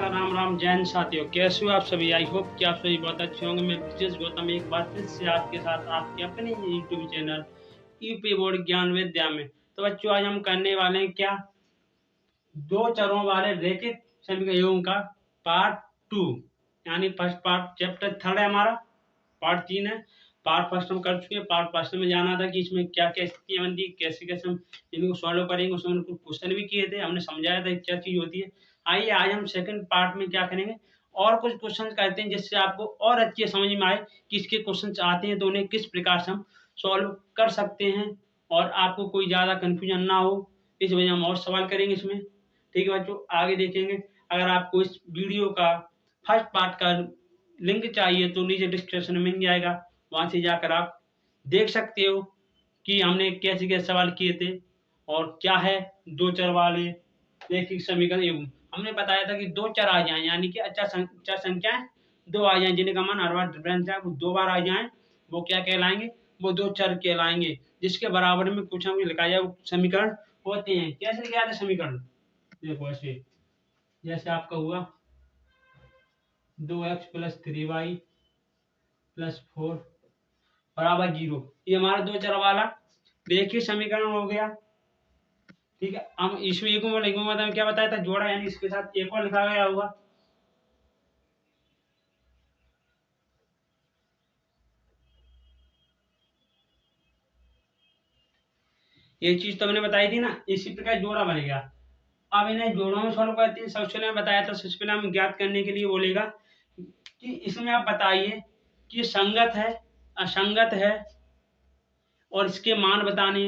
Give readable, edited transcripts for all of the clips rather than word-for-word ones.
राम राम जैन साथियों, कैसे हो आप सभी। आई होप कि आप सभी बहुत अच्छे होंगे। मैं ब्रिजेश गौतम एक बार फिर से आपके साथ आपके अपने यूट्यूब चैनल यूपी बोर्ड ज्ञान विद्या में। तो बच्चों, आज हम करने वाले हैं क्या, दो चरों वाले रैखिक समीकरणों का पार्ट 2, यानी फर्स्ट पार्ट चैप्टर 3 है हमारा, पार्ट 3 है। पार्ट फर्स्ट हम कर चुके हैं। पार्ट फर्स्ट में जाना था कि इसमें क्या क्या स्थितियां बनती, कैसे कैसे हम इनको सॉल्व करेंगे। उसमें कुछ क्वेश्चन भी किए थे, हमने समझाया था क्या चीज होती है। आइए आज हम सेकंड पार्ट में क्या करेंगे, और कुछ क्वेश्चन करते हैं जिससे आपको और अच्छे समझ में आए कि इसके क्वेश्चन आते हैं तो उन्हें किस प्रकार से हम सॉल्व कर सकते हैं और आपको कोई ज्यादा कंफ्यूजन ना हो। इस वजह हम और सवाल करेंगे इसमें। ठीक है बच्चों, आगे देखेंगे। अगर आपको इस वीडियो का फर्स्ट पार्ट का लिंक चाहिए तो नीचे डिस्क्रिप्शन में मिल जाएगा, वहां से जाकर आप देख सकते हो कि हमने कैसे कैसे सवाल किए थे और क्या है दो चर वाले रैखिक समीकरण। हमने बताया था कि दो चर आ जाएं, यानी कि चर संख्याएं दो आ जाएं जिनका मान हर बार डिफरेंस है, वो दो बार आ जाएं, वो क्या कहलाएंगे, वो दो चर कहलाएंगे। जिसके बराबर में कुछ हम लिखा जाए वो समीकरण होते हैं। कैसे लिखा जाता है समीकरण, देखो ऐसे, जैसे आपका हुआ 2x + 3y + 4 बराबर 0, ये हमारा दो चर वाला रैखिक समीकरण हो गया। ठीक है, हम इसमें एक और लिखूंगा तो क्या बताया था, जोड़ा, यानी इसके साथ एक और लिखा गया होगा। ये चीज तो हमने बताई थी ना, इसी प्रकार जोड़ा बनेगा। अब इन्हें जोड़ों में सॉल्व करते हैं। सबसे पहले बताया था, सबसे पहले हम ज्ञात करने के लिए बोलेगा कि इसमें आप बताइए कि संगत है, असंगत है, और इसके मान बताने,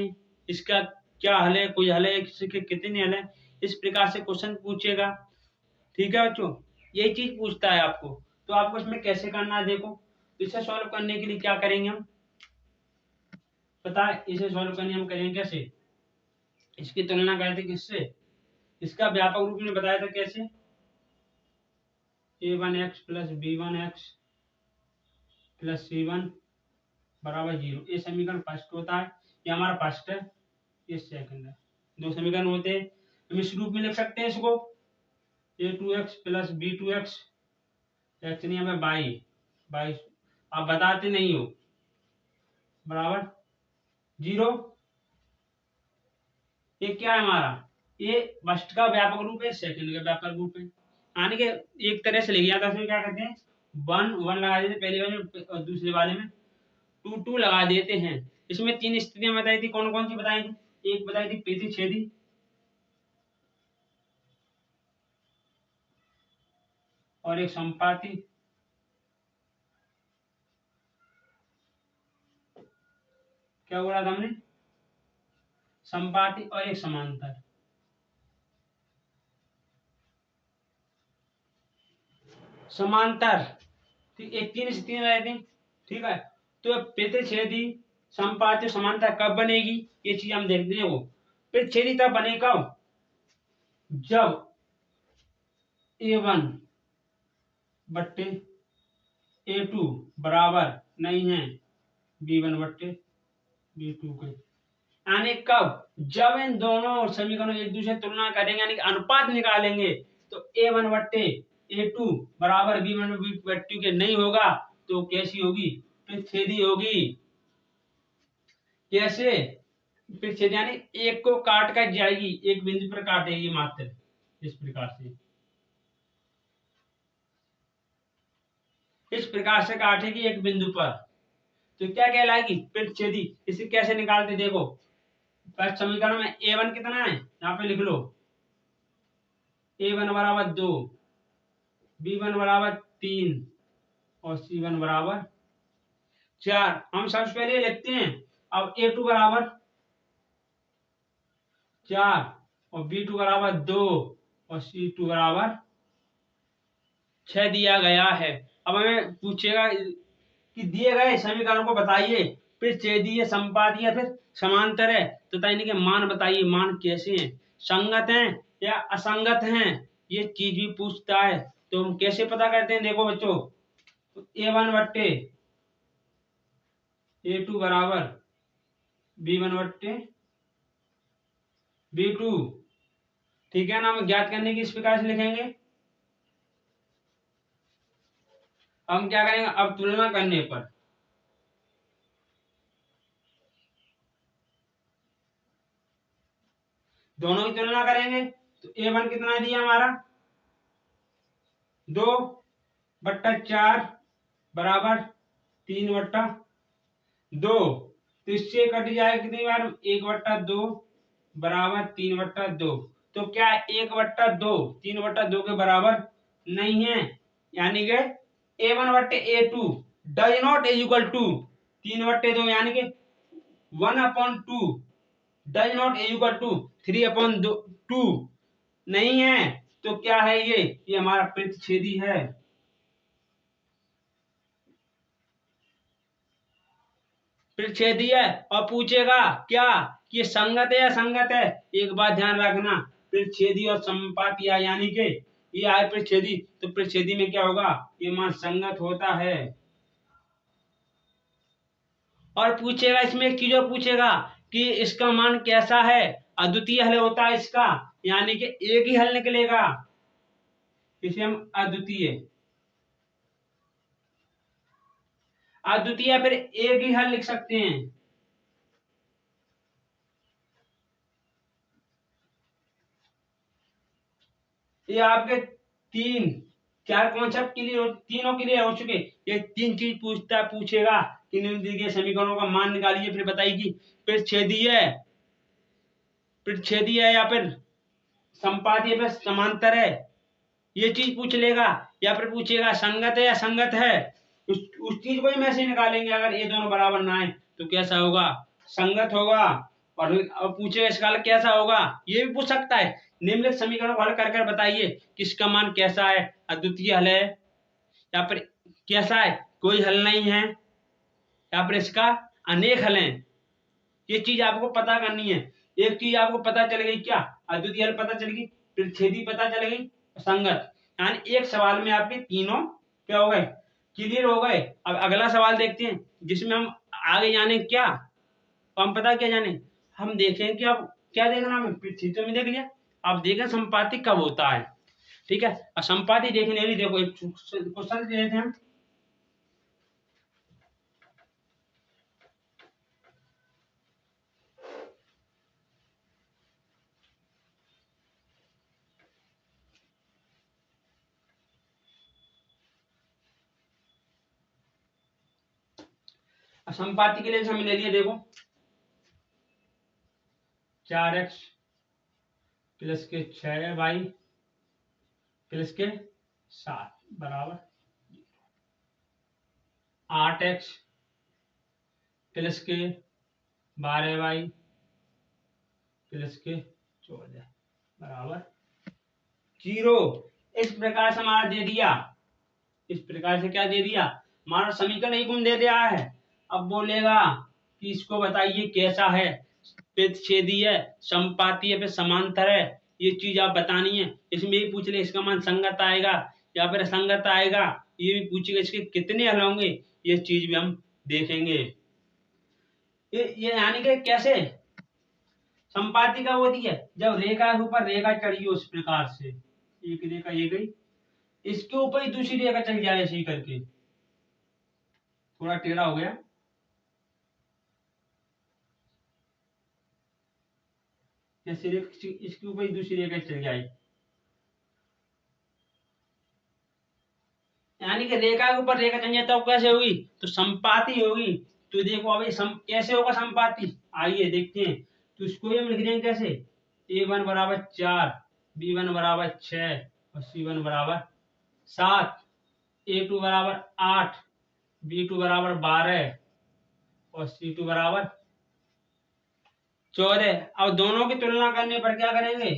इसका क्या हल है, कोई हल है, इसके कितने हल है, इस प्रकार से क्वेश्चन पूछेगा। ठीक है बच्चों, यही चीज पूछता है आपको। तो आपको इसमें कैसे करना है, देखो इसे सॉल्व करने के लिए क्या करेंगे हम, पता है इसे सॉल्व करने हम करेंगे कैसे, इसकी तुलना करते किससे, इसका व्यापक रूप में बताया था कैसे, a1x + b1x + c1 = 0। ये समीकरण फर्स्ट होता है, ये हमारा फर्स्ट है, ये सेकंड है। दो समीकरण होते हैं, हम इस रूप में लिख सकते हैं इसको, a2x + b2x, एक्चुअली हमें बाई आप बताते नहीं हो, बराबर 0। ये क्या है हमारा, ये फर्स्ट का व्यापक रूप है, सेकंड का व्यापक रूप है। यानी कि एक तरह से लिख लिया था, क्या कहते हैं, 1 1 लगा देते पहले वाले में, और दूसरे वाले में 2 2 लगा देते हैं। इसमें तीन स्थितियां बताई थी, कौन कौन सी बताई थी, एक बताई थी प्रतिच्छेदी, और एक संपाती, क्या बोला था हमने, संपाती, और एक समांतर। समांतर, ठीक, एक तीन स्थितियां बताई थी। ठीक है, तो प्रतिच्छेदी, संपाती, समांतर कब बनेगी, ये चीज हम देखते हैं। वो प्रतिच्छेदी तब बने कब, जब a1 बट्टे a2 बराबर नहीं है b1 बट्टे b2 के। यानी कब, जब इन दोनों समीकरणों एक दूसरे तुलना करेंगे, यानी अनुपात निकालेंगे, तो a1 बट्टे a2 बराबर b1 बट्टे के नहीं होगा, तो कैसी होगी, प्रतिच्छेदी होगी। कैसे प्रतिच्छेदी, यानी एक को काट कर जाएगी, एक बिंदु पर काटेगी मात्र, इस प्रकार से, इस प्रकार से काटेगी एक बिंदु पर, तो क्या कहलाएगी, प्रतिच्छेदी। इसे कैसे निकालते, देखो फर्स्ट समीकरण में a1 कितना है, यहाँ पे लिख लो, a1 बराबर 2, b1 बराबर 3 और c1 बराबर 4। हम सबसे पहले लिखते हैं। अब a2 बराबर 4 और b2 बराबर 2 और c2 बराबर 6 दिया गया है। अब हमें पूछेगा कि दिए गए समीकरण को बताइए, प्रतिच्छेदी है, संपाती या फिर समांतर है, तो इनके मान बताइए, मान कैसे हैं, संगत हैं या असंगत हैं, ये चीज भी पूछता है। तो हम कैसे पता करते हैं, देखो बच्चों, a1 बट्टे a2 बराबर b1 बट्टे b2, ठीक है ना। हम ज्ञात करने की इस प्रकार से लिखेंगे, हम क्या करेंगे अब तुलना करने पर, दोनों की तुलना करेंगे तो A1 कितना दिया हमारा 2/4 बराबर 3/2, तो इससे कट जाए कितनी बार 1/2 बराबर 3/2। तो क्या 1/2 3/2 के बराबर नहीं है, यानी कि A1/A2 does not is equal to 3/2 यानी कि 1/2 does not is equal to 3/2 नहीं है। तो क्या है ये हमारा प्रतिच्छेदी है। प्रतिच्छेदी है और पूछेगा क्या कि ये संगत है या संगत है। एक बात ध्यान रखना, प्रतिच्छेदी और संपाती यानी कि ये आए प्रतिच्छेदी, तो प्रतिच्छेदी में क्या होगा ये मान संगत होता है। और पूछेगा इसमें एक चीज और पूछेगा कि इसका मान कैसा है, अद्वितीय हल होता है इसका, यानी कि एक ही हल निकलेगा, इसे हम अद्वितीय अद्वितीय फिर एक ही हल लिख सकते हैं। ये आपके तीन चार कॉन्सेप्ट क्लियर, तीनों क्लियर हो चुके। ये तीन चीज पूछेगा कि निम्नलिखित समीकरणों का मान निकालिए, फिर बताइए प्रतिच्छेदी है या फिर संपाती है, फिर समांतर है, ये चीज पूछ लेगा। या फिर पूछेगा संगत है या संगत है, उस चीज को ही में से निकालेंगे। अगर ये दोनों बराबर ना आए तो कैसा होगा संगत होगा। और पूछेगा इसका हल कैसा होगा, ये भी पूछ सकता है। निम्नलिखित समीकरण को हल कर कर बताइए किसका मान कैसा है, अद्वितीय हल है या फिर कैसा है कोई हल नहीं है, या फिर इसका अनेक हल हैं। ये चीज आपको पता करनी है। एक चीज आपको पता चल गई क्या, अद्वितीय हल पता चल गई, प्रतिच्छेदी पता चल गई, संगत, यानी एक सवाल में आपके तीनों क्या हो गए क्लियर हो गए। अब अगला सवाल देखते हैं जिसमें हम आगे जाने क्या, तो हम पता क्या जाने, हम देखें कि अब क्या देखना हमें, प्रतिच्छेदी में देख लिया, अब देखें संपाती कब होता है। ठीक है, और संपाती देखने के लिए देखो एक क्वेश्चन दे देते हैं हम। संपाती के लिए हमने ले लिया, देखो 4x प्लस के 6y प्लस के 7 बराबर 8x प्लस के 12y प्लस के 14 बराबर 0। इस प्रकार से हमारा दे दिया, इस प्रकार से क्या दे दिया, हमारा समीकरण एक गुण दे दिया है। अब बोलेगा कि इसको बताइए कैसा है, प्रतिच्छेदी है, संपाती है, फिर समांतर है, ये चीज आप बतानी है। इसमें ये पूछ ले इसका मान संगत आएगा या फिर असंगत आएगा, ये भी पूछेगा, इसके कितने हल होंगे, ये चीज भी हम देखेंगे। ये यानी कि कैसे संपाती का होती है, जब रेखा के ऊपर रेखा चढ़ी हो, उस प्रकार से एक रेखा ये गई, इसके ऊपर ही दूसरी रेखा चल जाए, ऐसे ही करके थोड़ा टेढ़ा हो गया, जैसे इसके ऊपर ही दूसरी रेखा चल जाए, यानी कि रेखा के ऊपर रेखा चल जाए तब कैसे होगी, तो संपाती होगी। तो देखो अभी कैसे होगा संपाती, आइए देखते हैं। तो इसको हम लिख देंगे कैसे, A1 बराबर 4, B1 बराबर 6 और C1 बराबर 7, A2 बराबर 8, B2 बराबर 12 और C2 बराबर 14। अब दोनों की तुलना करने पर क्या करेंगे,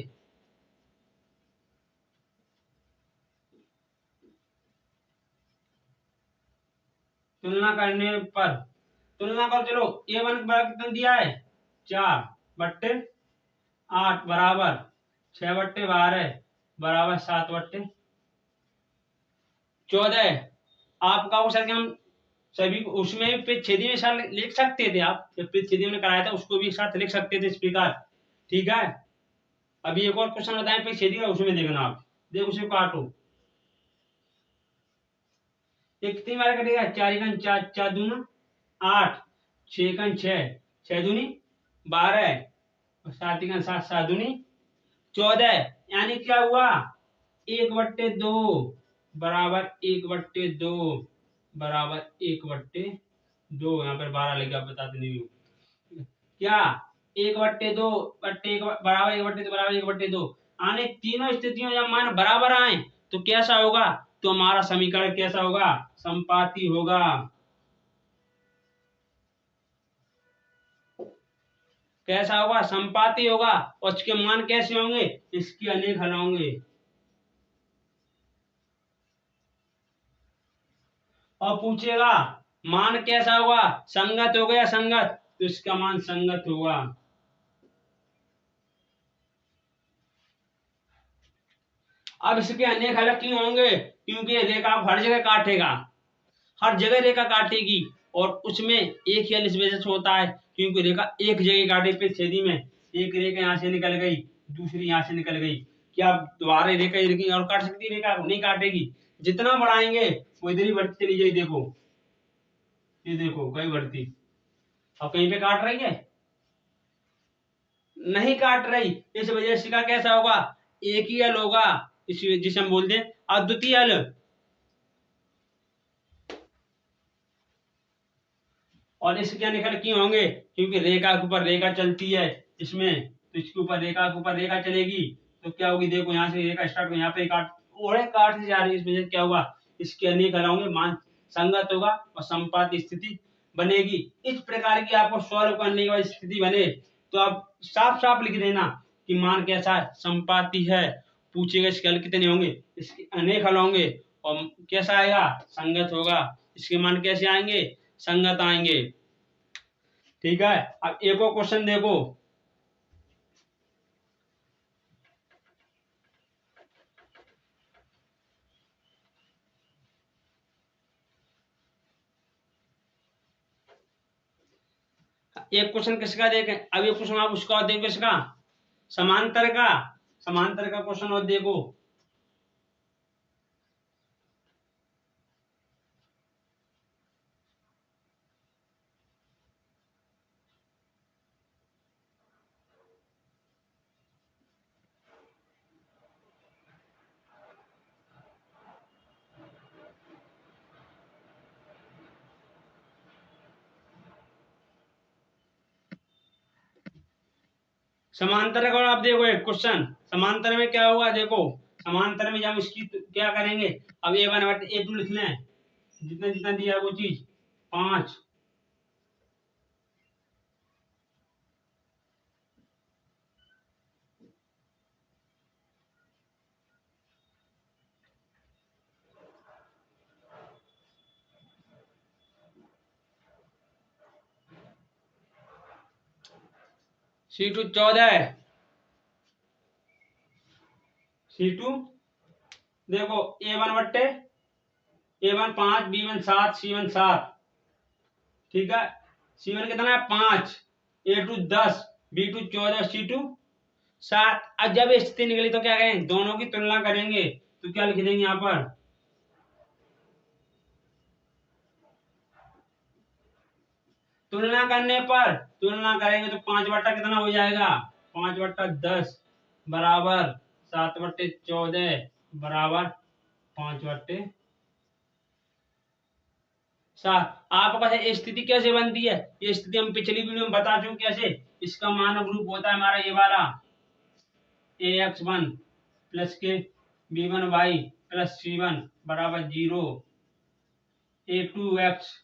तुलना करने पर तुलना कर, चलो A1 बराबर कितना दिया है 4/8 बराबर 6/12 बराबर 7/14। आपका हो सके हम सभी उसमें प्रतिच्छेदी में साथ लिख सकते थे, आप जब प्रतिच्छेदी में कराया था उसको भी एक साथ लिख सकते थे इस प्रकार। ठीक है, अभी एक और क्वेश्चन बताएं प्रतिच्छेदी का, उसमें देखना आप, देखो उसे काटो, ये कितनी बार कटेगा? 4 एकम 4, 4 दूना 8, 6 एकम 6, 6 दूनी 12 और 7 एकम 7, 7 दूनी 14। यानी क्या हुआ? 1/2 बराबर 1/2 बराबर 1/2। यहाँ पर 12 लिखा, बताते नहीं हूँ क्या। 1/2 बट्टे बराबर 1/2 बराबर 1/2। आने तीनों स्थितियों जब मान बराबर आए तो कैसा होगा? तो हमारा समीकरण कैसा होगा? संपाती होगा। कैसा होगा? संपाती होगा। और उसके मान कैसे होंगे? इसके अनेक हल होंगे। और पूछेगा मान कैसा होगा? संगत हो गया संगत, तो इसका मान संगत होगा। अब इसके अनेक हल क्यों होंगे? क्योंकि रेखा हर जगह काटेगा, हर जगह रेखा काटेगी और उसमें एक ही हल इस वजह से होता है क्योंकि रेखा एक जगह काटे पे छेदी में, एक रेखा यहाँ से निकल गई, दूसरी यहाँ से निकल गई। क्या दोबारा रेखा और काट सकती है? रेखा नहीं काटेगी। जितना बढ़ाएंगे वो इधर ही बढ़ती चली जाएगी। देखो, ये देखो कहीं बढ़ती और कहीं पे काट रही है, नहीं काट रही। इस वजह से का कैसा होगा? एक ही हल होगा, जिसे हम बोलते हैं अद्वितीय हल। और इसके निकल क्यों होंगे? क्योंकि रेखा के ऊपर रेखा चलती है इसमें, तो इसके ऊपर रेखा चलेगी तो क्या होगी? देखो यहाँ से रेखा स्टार्ट, यहाँ पे काट और काट से जा रही है, इस वजह से क्या हुआ? इसके अनेक हल होंगे, मान संगत होगा और संपात स्थिति बनेगी। इस प्रकार की आपको सॉल्व करने के बाद स्थिति बने तो आप साफ साफ लिख देना कि मान कैसा है? संपाती है। पूछेगा इसके हल कितने होंगे? इसके अनेक हल होंगे। और कैसा आएगा? संगत होगा। इसके मान कैसे आएंगे? संगत आएंगे। ठीक है। अब एक और क्वेश्चन देखो। एक क्वेश्चन किसका देखें? अब एक क्वेश्चन आप उसका और देखो, इसका समांतर का, समांतर का क्वेश्चन और देखो। समांतर का आप देखो एक क्वेश्चन, समांतर में क्या होगा? देखो समांतर में जब इसकी क्या करेंगे? अब A1/A2 लिख लें, जितना जितना दिया वो चीज 5। C2 14, C2 देखो A1 5, B1 7, C1 7। ठीक है। C1 कितना है? 5, A2 10, B2 14, C2 7। अब जब स्थिति निकली तो क्या करेंगे? दोनों की तुलना करेंगे तो क्या लिख देंगे यहाँ पर? तुलना करने पर, तुलना करेंगे तो 5 बट्टा कितना हो जाएगा? 5/10 बराबर 7/14 बराबर 5/7। आपका स्थिति कैसे बनती है? ये स्थिति हम पिछली वीडियो में बता चुके कैसे। इसका मानक रूप होता है हमारा ये वाला AX1 प्लस के B1Y प्लस C1 बराबर 0, A2X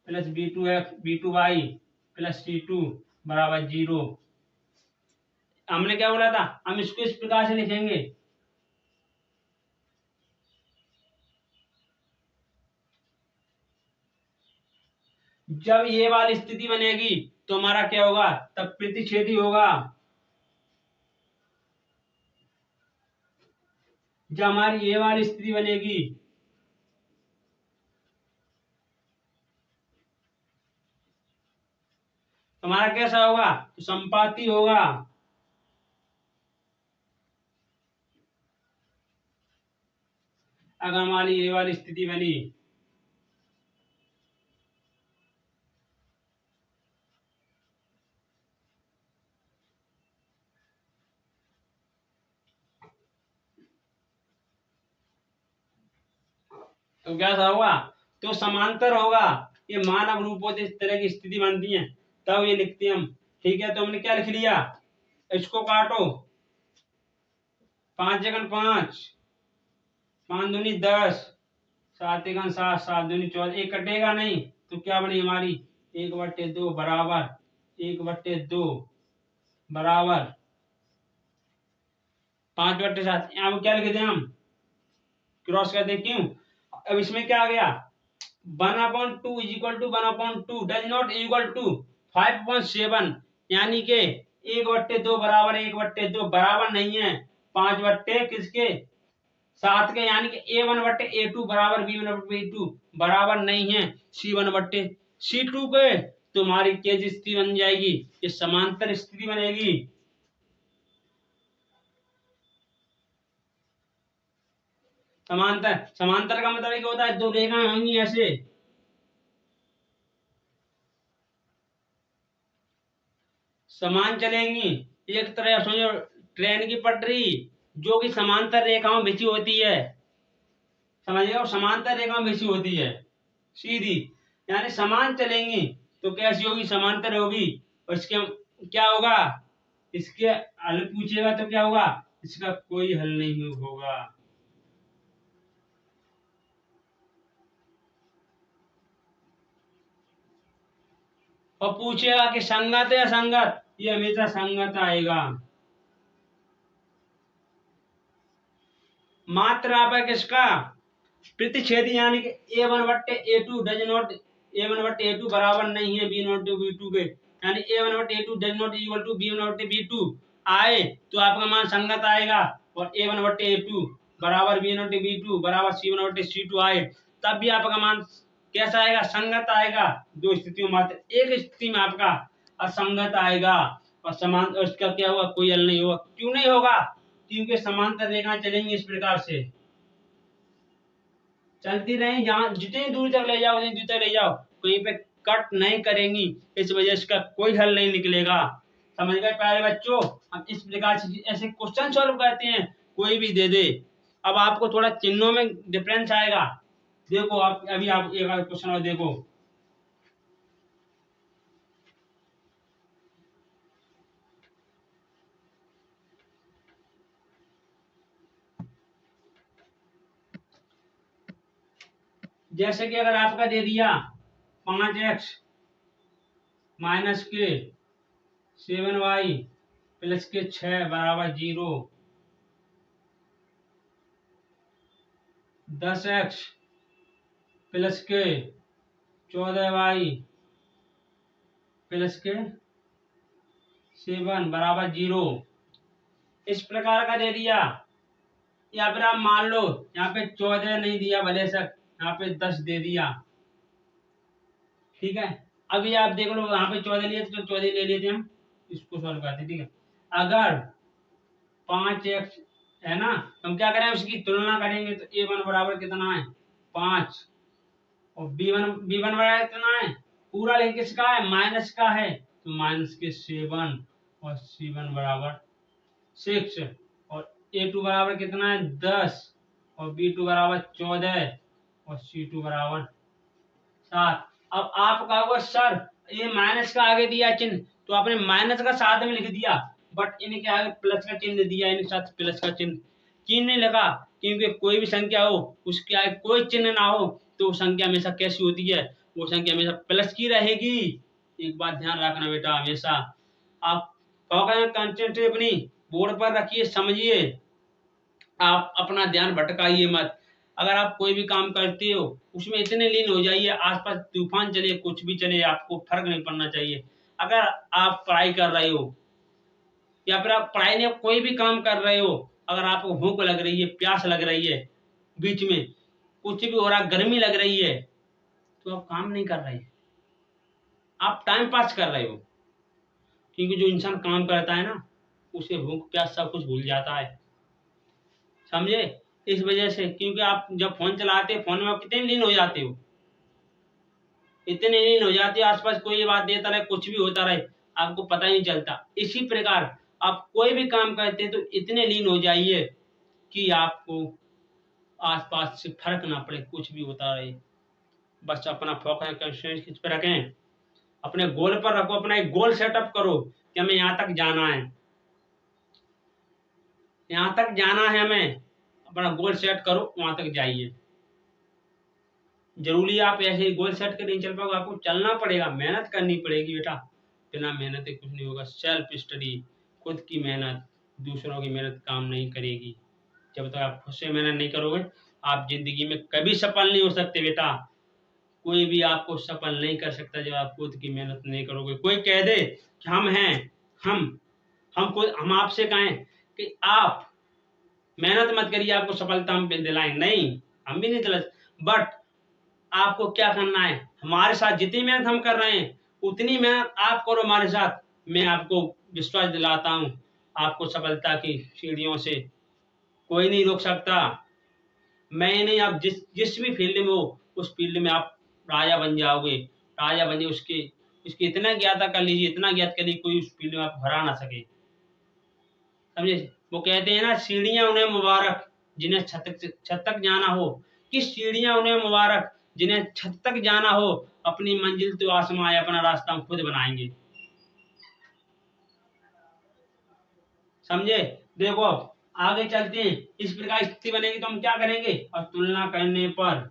plus B2Y plus C2 बराबर 0। हमने क्या बोला था? हम इसको इस प्रकार से लिखेंगे। जब ये वाली स्थिति बनेगी तो हमारा क्या होगा? तब प्रतिच्छेदी होगा। जब हमारी ये वाली स्थिति बनेगी तो हमारा कैसा होगा? तो संपाती होगा। अगर हमारी ये वाली स्थिति बनी तो क्या सा होगा, तो समांतर होगा, ये मानव रूप होते, इस तरह की स्थिति बनती है तब ये लिखते हैं हम। ठीक है, तो हमने क्या लिख लिया, इसको काटो, 5 जगन 5, 5 दूनी 10, 7 एकन 7, 7 दूनी 14, एक कटेगा नहीं तो क्या बनी हमारी 1/2 बराबर 1/2 बराबर 5/7। यहाँ पे क्या लिखते हैं हम, क्रॉस करते हैं, क्यों, अब इसमें क्या आ गया, 1/2 is equal to 1/2 does not equal to 5/7, यानी के 1/2 बराबर 1/2 बराबर नहीं है 5 बट्टे किसके 7 के, यानी कि A1/A2 बराबर B1/B2 बराबर नहीं है C1/C2 के। तुम्हारी केज स्थिति बन जाएगी, ये समांतर स्थिति बनेगी। समांतर, समांतर का मतलब क्या होता है, दो रेखाएं होंगी ऐसे, समान चलेंगी, एक तरह समझो ट्रेन की पटरी जो कि समांतर रेखाओं में बिछी होती है, समझिए, समांतर रेखाओं में बिछी होती है सीधी, यानी समान चलेंगी तो कैसी होगी, समांतर होगी। और इसके क्या होगा, इसके हल पूछेगा तो क्या होगा, इसका कोई हल नहीं होगा। और पूछेगा कि संगत है असंगत, ये हमेशा संगत आएगा। मात्र आप है किसका, प्रतिच्छेदी, यानी कि A1/A2 डज नॉट, A1/A2 बराबर नहीं है B0/B2 के, यानी A1/A2 does not equal to B1/B2 आए तो आपका मान संगत आएगा, और A1/A2 बराबर B0/B2 बराबर C1/C2 आए तब भी आपका मान कैसा आएगा, संगत आएगा। दो स्थितियों मात्र, एक स्थिति में आपका असंगत आएगा, और समान, उसका क्या होगा, कोई हल नहीं होगा। क्यों नहीं होगा, क्योंकि समांतर रेखाएं चलेंगी इस प्रकार से, चलती रही, जहां जितनी दूर तक ले जाओ उतनी दूर तक ले जाओ, कहीं पे कट नहीं करेंगी, इस वजह से इसका कोई हल नहीं निकलेगा। समझ गए प्यारे बच्चों, हम इस प्रकार से ऐसे क्वेश्चन सॉल्व करते हैं, कोई भी दे दे। अब आपको थोड़ा चिन्हों में डिफरेंस आएगा, देखो आप अभी आप एक क्वेश्चन और देखो, जैसे कि अगर आपका दे दिया 5x माइनस के 7y प्लस के 6 बराबर 0, 10x प्लस के 14y प्लस के 7 बराबर 0, इस प्रकार का दे दिया। या फिर आप मान लो यहाँ पे 14 नहीं दिया भले सक, यहाँ पे 10 दे दिया, ठीक है। अभी आप देख लो यहाँ पे 14 लिए तो 14 ले लेते हम, इसको सॉल्व करते, ठीक है। अगर 5x है ना, हम क्या करें, उसकी तुलना करेंगे तो A1 बराबर कितना है 5, और B1 बराबर कितना है, पूरा लेकिन किसका है, माइनस का है, तो माइनस के 7, और C1 बराबर 6, और A2 बराबर कितना है 10, और B2 बराबर 14, और C2 बराबर 7। अब आप कहोगे सर ये माइनस का आगे दिया चिन्ह, तो आपने माइनस का साथ में लिख दिया, बट इनके आगे प्लस का चिन्ह दिया, इनके साथ प्लस का चिन्ह क्यों नहीं लगा, क्योंकि कोई भी संख्या हो उसके आगे कोई चिन्ह ना हो तो संख्या हमेशा कैसी होती है, वो संख्या हमेशा प्लस की रहेगी। एक बात ध्यान रखना बेटा, हमेशा आप कंसेंट्रेट अपनी बोर्ड पर रखिए, समझिए, आप अपना ध्यान भटकाइए मत। अगर आप कोई भी काम करते हो उसमें इतने लीन हो जाइए, आसपास तूफान चले कुछ भी चले आपको फर्क नहीं पड़ना चाहिए। अगर आप पढ़ाई कर रहे हो या फिर आप पढ़ाई में कोई भी काम कर रहे हो, अगर आपको भूख लग रही है, प्यास लग रही है, बीच में कुछ भी हो रहा, गर्मी लग रही है, तो आप काम नहीं कर रहे, आप टाइम पास कर रहे हो। क्योंकि जो इंसान काम करता है ना, उसे भूख प्यास सब कुछ भूल जाता है, समझे। इस वजह से, क्योंकि आप जब फोन चलाते हो, फोन में आप कितने लीन हो जाते हो, इतने लीन हो जाते हो, आसपास कोई बात देता रहे, कुछ भी होता रहे, आपको पता ही नहीं चलता। इसी प्रकार आप कोई भी काम करते हैं तो इतने लीन हो जाइए कि आपको आसपास से फर्क ना पड़े, कुछ भी होता रहे, बस अपना फोकस कंसंट्रेशन किस पे रखें, अपने गोल पर रखो, अपना एक गोल सेटअप करो कि हमें यहाँ तक जाना है, यहाँ तक जाना है हमें, अपना गोल सेट करो, वहां तक जाइए। जरूरी आप ऐसे ही गोल सेट कर नहीं चल पाओगे, आपको चलना पड़ेगा, मेहनत करनी पड़ेगी बेटा, बिना मेहनत के कुछ नहीं होगा। सेल्फ स्टडी, खुद की मेहनत, दूसरों की मेहनत काम नहीं करेगी। जब तक आप खुद से मेहनत नहीं करोगे, आप जिंदगी में कभी सफल नहीं हो सकते बेटा। कोई भी आपको सफल नहीं कर सकता जब आप खुद की मेहनत नहीं करोगे। कोई कह दे कि हम हैं, हम खुद, हम आपसे कहें कि आप मेहनत मत करिए, आपको सफलता हम दिलाएं, नहीं, हम भी नहीं दिला, बट आपको क्या करना है, हमारे साथ जितनी मेहनत हम कर रहे हैं उतनी मेहनत आप करो हमारे साथ। मैं आपको विश्वास दिलाता हूँ, आपको सफलता की सीढ़ियों से कोई नहीं रोक सकता। मैं नहीं, आप जिस जिस भी फील्ड में हो उस फील्ड में आप राजा बन जाओगे, राजा बन जाओगे, उसके उसकी इतना ज्ञाता कर लीजिए, इतना ज्ञात कर लीजिए, कोई उस फील्ड में आप हरा ना सके, समझे। वो कहते हैं ना, सीढ़ियां उन्हें मुबारक जिन्हें छत तक जाना हो, कि सीढ़ियां उन्हें मुबारक जिन्हें छत तक जाना हो, अपनी मंजिल तो आसमां है, अपना रास्ता हम खुद बनाएंगे, समझे। देखो अब आगे चलते हैं, इस प्रकार स्थिति बनेगी तो हम क्या करेंगे, और तुलना करने पर,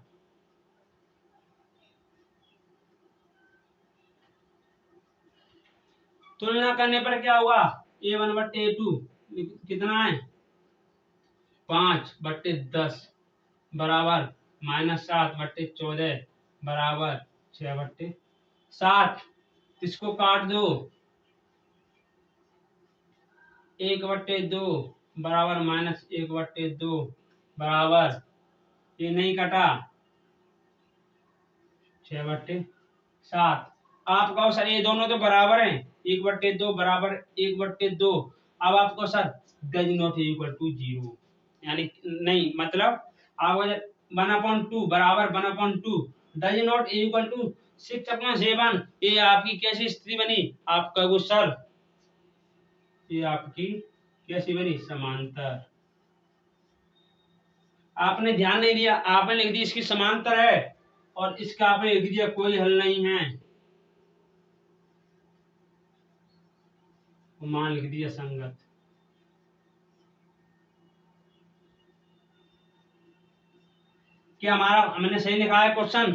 तुलना करने पर क्या होगा, A1/A2 कितना है, 5/10 बराबर -7/14 बराबर 6/7। इसको काट दो, 1/2 बराबर -1/2 बराबर, ये नहीं कटा, 6/7। आप कहो सर ये दोनों तो बराबर हैं, 1/2 बराबर 1/2। अब आपको sir does not equal to 0, यानी नहीं, मतलब आप 1/2 बराबर 1/2 डज नॉट इक्वल टू 6/7, ये आपकी कैसी स्थिति बनी, आप कहो सर ये आपकी कैसी बनी, समांतर। आपने ध्यान नहीं दिया, आपने लिख दी इसकी समांतर है, और इसका आपने लिख दिया कोई हल नहीं है, मान लिख दिया संगत। क्या हमारा हमने सही लिखा है क्वेश्चन,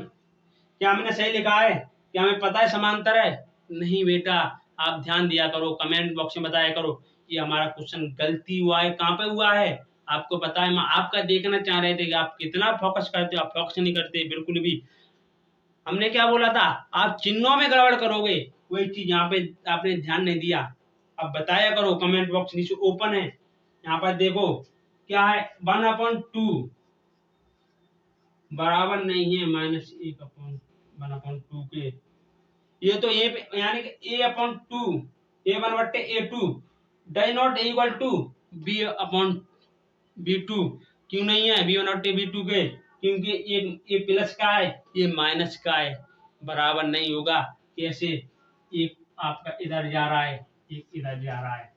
क्या हमने सही लिखा है, क्या हमें पता है समांतर है, नहीं बेटा। आप ध्यान दिया करो, कमेंट बॉक्स में बताया करो ये हमारा क्वेश्चन गलती हुआ है, कहाँ पे हुआ है, आपको पता है। मैं आपका देखना चाह रहे थे कि आप कितना फोकस करते हो, आप फोकस नहीं करते बिल्कुल भी। हमने क्या बोला था, आप चिन्हों में गड़बड़ करोगे, वही चीज यहाँ पे आपने ध्यान नहीं दिया। अब बताया करो, कमेंट बॉक्स नीचे ओपन है, यहाँ पर देखो क्या है, 1/2 बराबर नहीं है -1/1/2 के, ये तो ए यानी कि A/2, A1/A2 does not equal to B/B2, क्यों नहीं है B1/B2 के, क्योंकि ये प्लस का है, ये माइनस का है, बराबर नहीं होगा। कैसे, एक आपका इधर जा रहा है, एक इधर जा रहा है,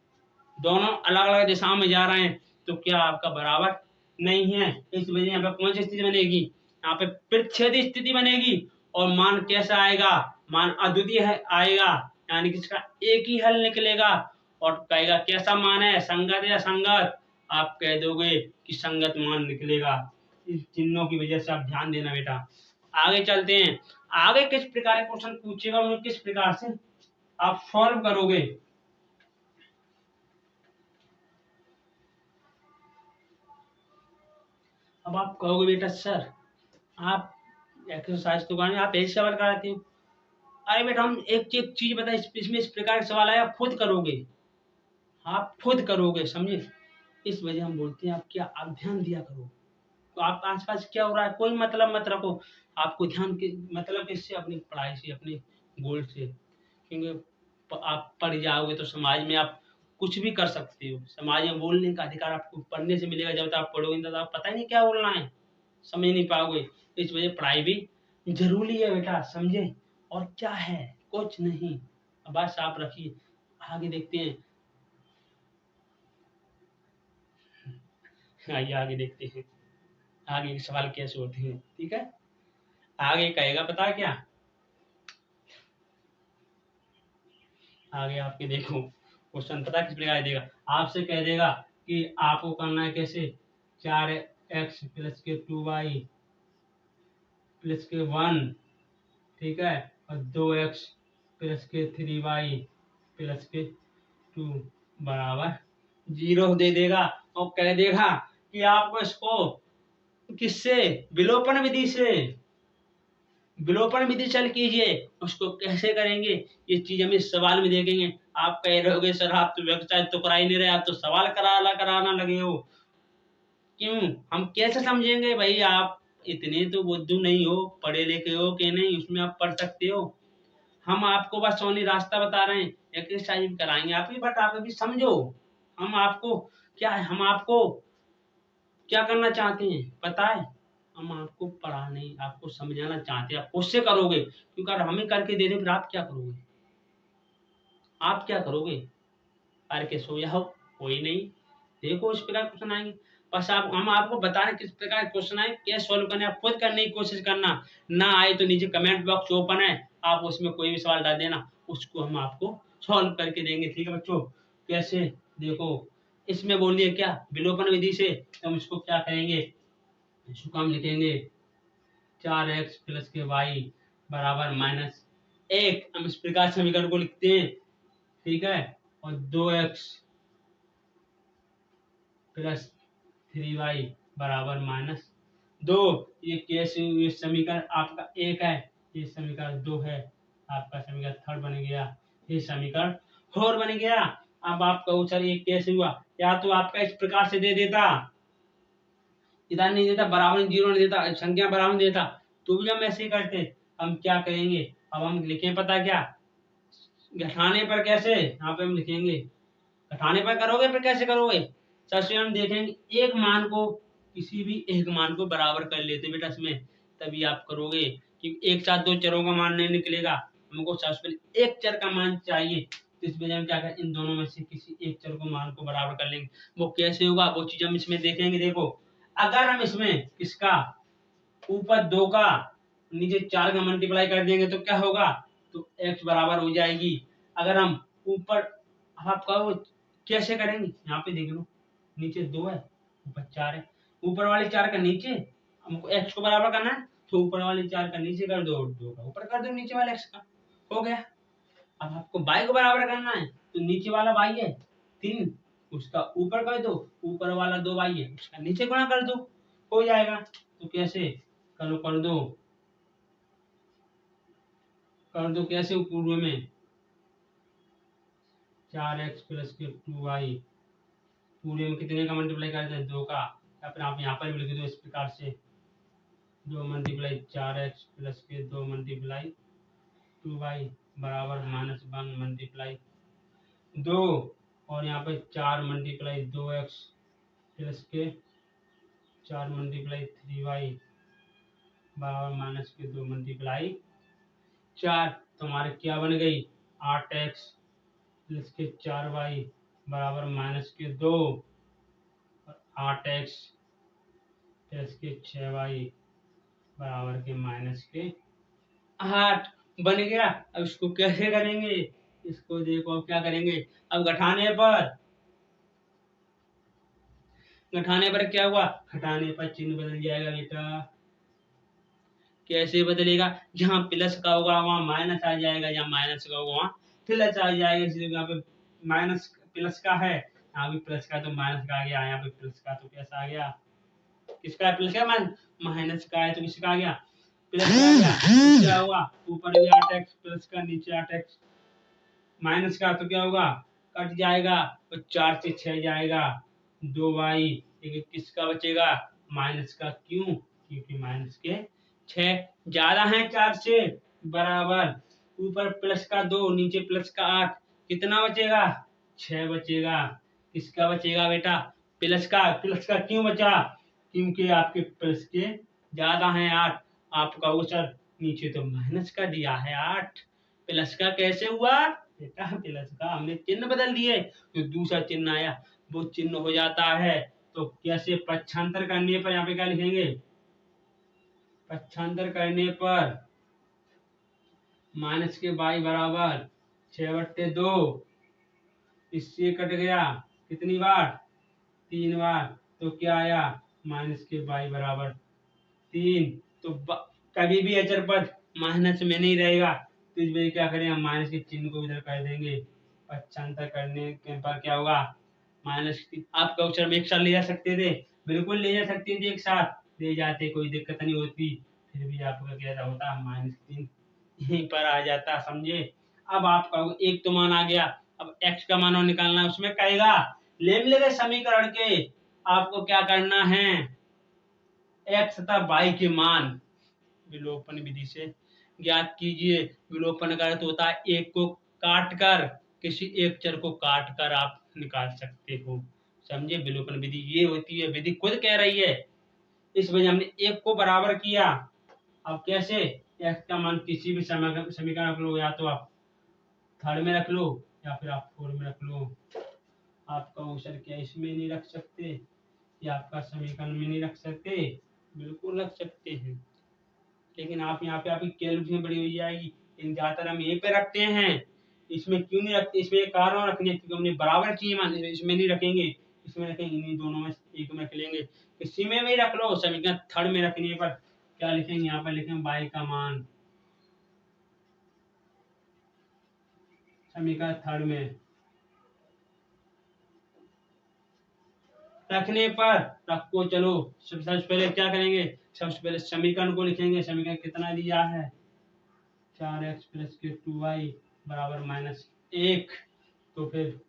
दोनों अलग अलग दिशाओं में जा रहे हैं, तो क्या आपका बराबर नहीं है। इस वजह यहाँ पे कौन सी स्थिति बनेगी, यहाँ पे प्रच्छेदी स्थिति बनेगी, और मान कैसा आएगा, मान अद्वितीय आएगा, यानी कि इसका एक ही हल निकलेगा, और कहेगा कैसा मान है, संगत या संगत, आप कह दोगे कि संगत मान निकलेगा। इस चिन्हों की वजह से आप ध्यान देना बेटा। आगे चलते हैं, आगे किस प्रकार के क्वेश्चन पूछेगा, उन्हें किस प्रकार से आप सॉल्व करोगे। अब आप कहोगे बेटा सर आप एक्सरसाइज तो करने, आप ऐसे सवाल कराते हो। अरे बेटा हम एक एक चीज बताए, इसमें इस प्रकार के सवाल आया, खुद करोगे, आप खुद करोगे, समझे। इस वजह हम बोलते हैं आप क्या, आप ध्यान दिया करो, तो आप आसपास क्या हो रहा है कोई मतलब मत रखो, आपको ध्यान के मतलब इससे, अपनी पढ़ाई से, अपने गोल से, क्योंकि आप पढ़ जाओगे तो समाज में आप कुछ भी कर सकते हो, समाज में बोलने का अधिकार आपको पढ़ने से मिलेगा, जब तक आप पढ़ोगे तब आप पता ही नहीं क्या बोलना है, समझ नहीं पाओगे। इस वजह पढ़ाई भी जरूरी है बेटा, समझे, और क्या है, कुछ नहीं। अब बात साफ रखिए, आगे देखते हैं, आइए आगे देखते हैं, आगे के सवाल कैसे होते हैं, ठीक है। आगे कहेगा पता क्या, आगे आपके देखो क्वेश्चन पता किस प्रकार देगा, आपसे कह देगा कि आपको करना है कैसे, 4x प्लस के 2y प्लस के 1, ठीक है, और 2x प्लस के 3y प्लस के 2 बराबर 0 दे देगा, और कह देगा कि आपको इसको किससे, विलोपन विधि से, विलोपन विधि चल कीजिए। उसको कैसे करेंगे ये चीज हम इस सवाल में देखेंगे। आप कह रहे सर आप तो व्यवसाय तो करा ही नहीं रहे, आप तो सवाल कराना लगे हो, क्यों, हम कैसे समझेंगे भाई, आप इतने तो बुद्धू नहीं हो, पढ़े लिखे हो कि नहीं, उसमें आप पढ़ सकते हो। हम आपको बस सोनी रास्ता बता रहे हैं, एक्सरसाइज कराएंगे आप ही, बट आप अभी समझो हम आपको क्या है, हम आपको क्या करना चाहते हैं पता है, हम आपको पढ़ाने, आपको समझाना चाहते हैं। आप उससे करोगे, क्योंकि अगर हमें करके दे दें फिर आप क्या करोगे, आप क्या करोगे, करके सो जाओ, कोई नहीं, देखो इस प्रकार क्वेश्चन आएंगे। बस आप, हम आपको बता रहे किस प्रकार क्वेश्चन आए, कैसे सॉल्व करने, आप खुद करने की कोशिश करना। ना आए तो नीचे कमेंट बॉक्स ओपन है, आप उसमें कोई भी सवाल डाल देना, उसको हम आपको सॉल्व करके देंगे, ठीक है बच्चों। कैसे, देखो इसमें बोल दिया क्या, विलोपन विधि से, हम इसको क्या करेंगे, इसको हम लिखेंगे 4x प्लस के वाई बराबर -1, हम इस प्रकार समीकरण को लिखते हैं, ठीक है, और 2x प्लस 3y बराबर -2, ये कैसे, ये समीकरण आपका 1 है, ये समीकरण 2 है, आपका समीकरण 3 बन गया, ये समीकरण 4 बन गया। अब आपका उत्तर ये कैसे हुआ, या तो आपका इस प्रकार से दे देता, इधर नहीं देता, बराबर 0 नहीं देता, संख्या बराबर नहीं देता, तो भी हम ऐसे ही करते। हम क्या करेंगे, अब हम लिखें पता क्या, घटाने पर कैसे, यहाँ पे हम लिखेंगे, घटाने पर करोगे फिर कैसे करोगे, सबसे हम देखेंगे एक मान को, किसी भी एक मान को बराबर कर लेते बेटा इसमें, तभी आप करोगे, कि एक साथ दो चरों का मान नहीं निकलेगा, हमको सबसे पहले एक चर का मान चाहिए, तो इस वजह हम क्या करें, इन दोनों में से किसी एक चर को मान को बराबर कर लेंगे। वो कैसे होगा, वो चीज हम इसमें देखेंगे। देखो अगर हम इसमें किसका, ऊपर 2 का नीचे 4 का मल्टीप्लाई कर देंगे तो क्या होगा, तो x बराबर हो जाएगी। अगर हम ऊपर, आपका वो कैसे करेंगे, यहाँ पे देख लो, नीचे 2 है ऊपर 4 है, ऊपर वाले 4 का नीचे, हमको x को बराबर करना है, तो ऊपर वाले 4 का नीचे कर दो, 2 का ऊपर कर दो नीचे वाले x का, हो गया। अब आपको y को बराबर करना है, तो नीचे वाला y है 3, उसका ऊपर कर दो, ऊपर वाला 2y है, उसका नीचे गुणा कर दो, हो जाएगा। तो कैसे करो, कर दो कैसे, पूर्व में 4x प्लस के 2y, पूरे में कितने का मल्टीप्लाई करते हैं, 2 का, या फिर आप यहाँ पर भी लिख दो इस प्रकार से, 2 मल्टीप्लाई 4x प्लस के 2 मल्टीप्लाई 2y बराबर -1 मल्टीप्लाई 2, और यहाँ पे 4 मल्टीप्लाई 2x प्लस के 4 मल्टीप्लाई 3y बराबर -2 मल्टीप्लाई 4, तो हमारे क्या बन गई, 8x प्लस के 4y बराबर -2, और 8x प्लस के 6y बराबर के -8 बन गया। अब इसको कैसे करेंगे, इसको देखो अब क्या करेंगे, अब घटाने पर क्या हुआ, घटाने पर चिन्ह बदल जाएगा बेटा, कैसे बदलेगा, जहाँ प्लस का होगा वहाँ माइनस आ जाएगा, जहाँ माइनस का होगा वहाँ प्लस आ जाएगा, इसलिए यहाँ पे माइनस प्लस का है, यहाँ भी प्लस का तो माइनस का आ गया, यहाँ पे प्लस का तो कैसा आ गया, किसका है प्लस का, माइनस का है तो किसका आ गया, प्लस का आ गया, तो क्या हुआ, ऊपर भी 8x प्लस का, नीचे 8x माइनस का, तो क्या होगा, कट जाएगा, तो 4 से 6 जाएगा, 2y, लेकिन किसका बचेगा, माइनस का, क्यों, क्योंकि माइनस के 6 ज्यादा है 4 से, बराबर ऊपर प्लस का 2 नीचे प्लस का 8, कितना बचेगा, 6 बचेगा, किसका बचेगा बेटा, प्लस का क्यों बचा, क्योंकि आपके प्लस के ज्यादा है 8, आपका उत्तर नीचे तो माइनस का दिया है 8, प्लस का कैसे हुआ बेटा, प्लस का हमने चिन्ह बदल दिए, जो दूसरा चिन्ह आया वो चिन्ह हो जाता है तो कैसे पक्षांतर करने पर यहाँ पे क्या लिखेंगे, पक्षांतर करने पर माइनस के बाई बराबर 6/2, इससे कट गया कितनी बार, 3 बार, तो क्या आया माइनस के बाई बराबर 3। तो कभी भी अचर पद माइनस में नहीं रहेगा, तो इस वजह क्या करें हम माइनस के चिन्ह को इधर कर देंगे, पक्षांतर करने के पर क्या होगा माइनस। आप क्वेश्चन में एक साथ ले जा सकते थे, बिल्कुल ले जा सकते थे, एक साथ ले जाते, कोई दिक्कत नहीं होती, फिर भी आपका क्या होता -3 यहीं पर आ जाता, समझे। अब आपका एक तो मान आ गया, अब x का मान निकालना है, उसमें कहेगा निम्न के समीकरण के आपको क्या करना है, x तथा y के मान विलोपन विधि से ज्ञात कीजिए। विलोपन का अर्थ होता है एक को काट कर, किसी एक चर को काट कर आप निकाल सकते हो, समझे। विलोपन विधि ये होती है, विधि खुद कह रही है, इस वजह हमने एक को बराबर किया। अब कैसे, x का मान किसी भी समीकरण रख लो, या तो आप थर्ड में रख लो या फिर आप फोर में रख लो, आपका आंसर क्या इसमें नहीं रख सकते या आपका समीकरण में नहीं रख सकते, बिल्कुल रख सकते हैं, लेकिन आप यहाँ पे आपकी कैलकुलेशन बड़ी हो जाएगी, लेकिन ज्यादातर हम यहीं पे रखते हैं। इसमें क्यों नहीं रखते, इसमें एक कारण रखने, क्योंकि हमने बराबर किए मान, इसमें नहीं रखेंगे, इसमें रखेंगे, इन्हीं दोनों में एक में रख लेंगे, किसी में भी रख लो, समीकरण थर्ड में रखने पर क्या लिखेंगे, यहाँ पर लिखेंगे बाई का मान, समीकरण थर्ड में रखने पर रखो। चलो सबसे पहले क्या करेंगे, सबसे पहले समीकरण को लिखेंगे, समीकरण कितना दिया है 4x + के 2y बराबर -1, तो फिर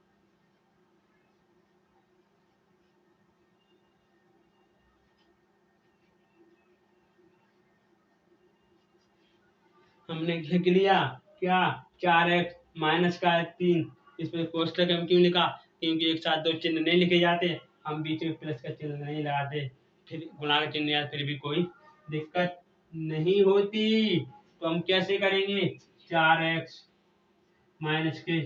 हमने लिख लिया क्या 4x माइनस का 3, इसमें कोष्टक हम क्यों लिखा, क्योंकि एक साथ दो चिन्ह नहीं लिखे जाते, हम बीच में प्लस का चिन्ह नहीं लगाते, फिर गुणा का चिन्ह या फिर भी कोई दिक्कत नहीं होती। तो हम कैसे करेंगे, 4x माइनस के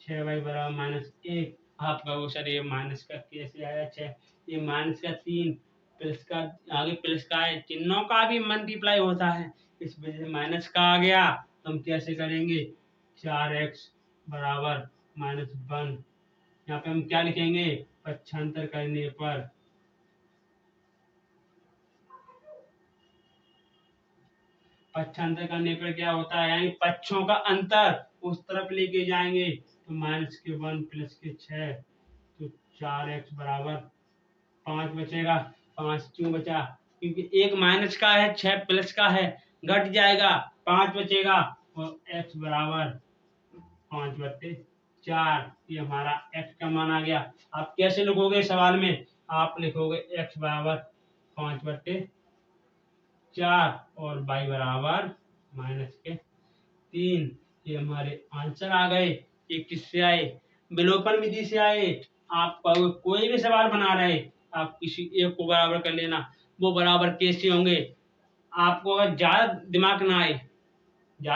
6y बराबर -1, आपका वो सर ये माइनस का कैसे आया 6, ये माइनस का 3, प्लस का आगे प्लस का है, चिन्हों का भी मल्टीप्लाई होता है, इस वजह से माइनस का आ गया। तो हम कैसे करेंगे, 4x बराबर -1, यहाँ पे हम क्या लिखेंगे, पक्षांतर करने पर पक्षांतर करने पर क्या होता है, यानी पक्षों का अंतर उस तरफ लेके जाएंगे, तो -1 + के 6, तो 4x बराबर 5 बचेगा, 5 क्यों बचा, क्योंकि एक माइनस का है, 6 प्लस का है, घट जाएगा, 5 बचेगा, और x बराबर 5/4, ये हमारा x का मान आ गया। आप कैसे लिखोगे सवाल में, आप लिखोगे x बराबर 5/4 और y बराबर -3, ये हमारे आंसर आ गए। ये किससे आए, विलोपन विधि से आए। आप कोई भी सवाल बना रहे, आप किसी एक को बराबर कर लेना, वो बराबर कैसे होंगे, आपको अगर ज्यादा दिमाग ना आए तो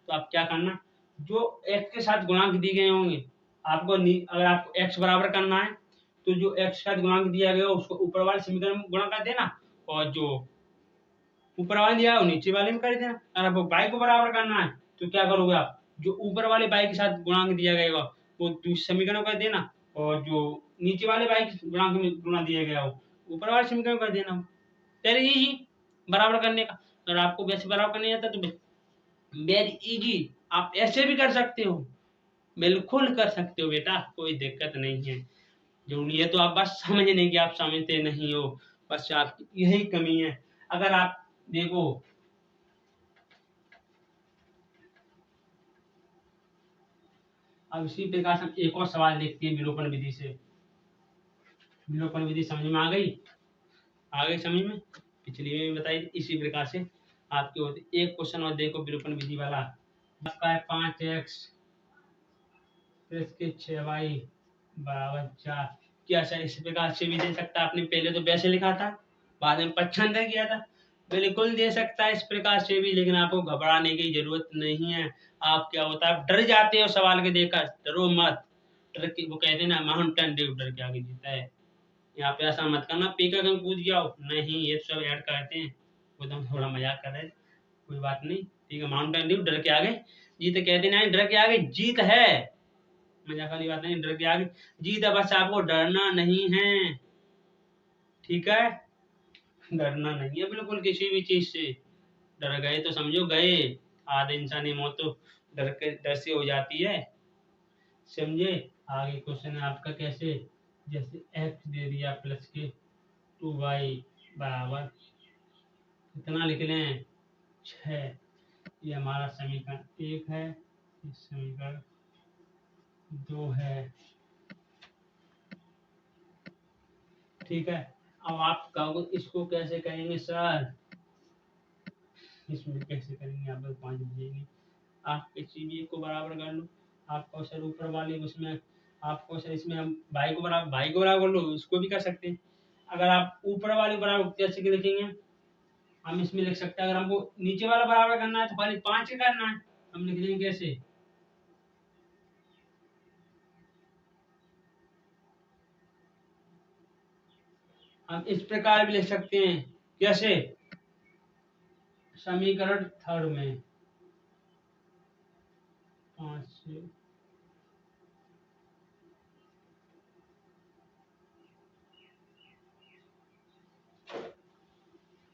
आप क्या करना, जो x के साथ गुणांक दिए गए होंगे, आपको अगर आपको x बराबर करना है, तो जो x के साथ गुणांक दिया गया उसको ऊपर वाले समीकरण में गुणा कर देना, और जो ऊपर वाले दिया है नीचे वाले में कर देना। अगर आपको बाई को बराबर करना है तो क्या करोगे, आप जो ऊपर वाले बाई के साथ गुणांक दिया गया वो दूसरे समीकरण कर देना, और जो नीचे वाले बाई के गुणांक में गुणा दिया गया हो ऊपर वाले समीकरण कर देना। वेरी इजी बराबर करने का। अगर आपको वैसे बराबर करने आता तो वेरी इजी, आप ऐसे भी कर सकते हो, बिल्कुल कर सकते हो बेटा, कोई दिक्कत नहीं है। जरूरी है तो आप बस समझने की, आप समझते नहीं हो, बस आपकी यही कमी है। अगर आप देखो, अब इसी प्रकार से हम एक और सवाल देखते हैं विलोपन विधि से। विलोपन विधि समझ में आ गई समझ में, पिछली में बताई इसी प्रकार से आपके होते। एक क्वेश्चन और देखो विलोपन विधि वाला, आपका है 5x + के 6y बराबर 4। क्या सर इस प्रकार से भी दे सकता है, आपने पहले तो वैसे लिखा था, बाद में पक्षांतर किया था, बिल्कुल दे सकता है इस प्रकार से भी, लेकिन आपको घबराने की जरूरत नहीं है। आप क्या होता है, डर जाते हो सवाल के देखकर, डरो मत, डर के वो कहते हैं ना, माउंटेन ड्यू डर के आगे जीता है। यहाँ पे ऐसा मत करना पी का कूद जाओ, नहीं ये सब ऐड करते हैं, वो तो हम थोड़ा मजाक कर रहे थे, कोई बात नहीं। ठीक है, माउंटेन ड्यू डर के आगे जीत कहते नहीं, डर के आगे जीत है, मजाक वाली बात नहीं, डर के आगे जीत है, बस आपको डरना नहीं है। ठीक है, डरना नहीं है बिल्कुल किसी भी चीज से, डर गए तो समझो गए, आधे इंसानी मौत तो डर से हो जाती है, समझे। आगे क्वेश्चन है आपका कैसे, जैसे एक्स दे दिया प्लस के 2y बराबर कितना लिख लें 6, ये हमारा समीकरण 1 है, ये समीकरण 2 है। ठीक है, अब आप कहोगे इसको कैसे करेंगे सर, इसमें कैसे करेंगे, आप लोग 5 बजेंगे, आप किसी भी एक को बराबर कर लो, आपको सर ऊपर वाले उसमें, आपको सर इसमें हम भाई को बराबर कर लो, इसको भी कर सकते हैं। अगर आप ऊपर वाले बराबर कैसे लिखेंगे, हम इसमें लिख सकते हैं, अगर हमको नीचे वाला बराबर करना है तो खाली 5 का करना है, हम लिख देंगे कैसे, हम इस प्रकार भी लिख सकते हैं, कैसे, समीकरण थर्ड में 5 से